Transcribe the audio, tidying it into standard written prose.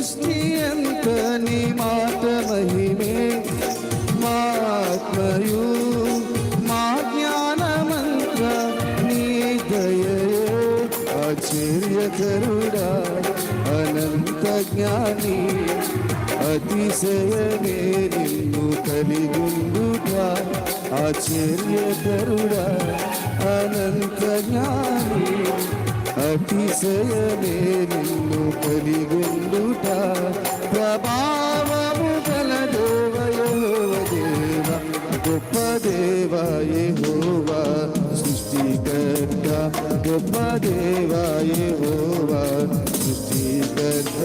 సృష్టి అంత నీ మాట మహిమే, మా ఆత్మయు మా జ్ఞానమంత నీ దయయే. ఆశ్చర్యకరుడా అనంత జ్ఞాని, అతిశయమే నిన్ను కలిగుండుట. ఆశ్చర్యకరుడా అనంత జ్ఞాని, అతిశయమే నిన్ను కలిగుండుట. ప్రభావము గల దేవ యెహోవా, గొప్ప దేవ యెహోవా సృష్టికర్త, గొప్ప దేవ యెహోవా సృష్టికర్త.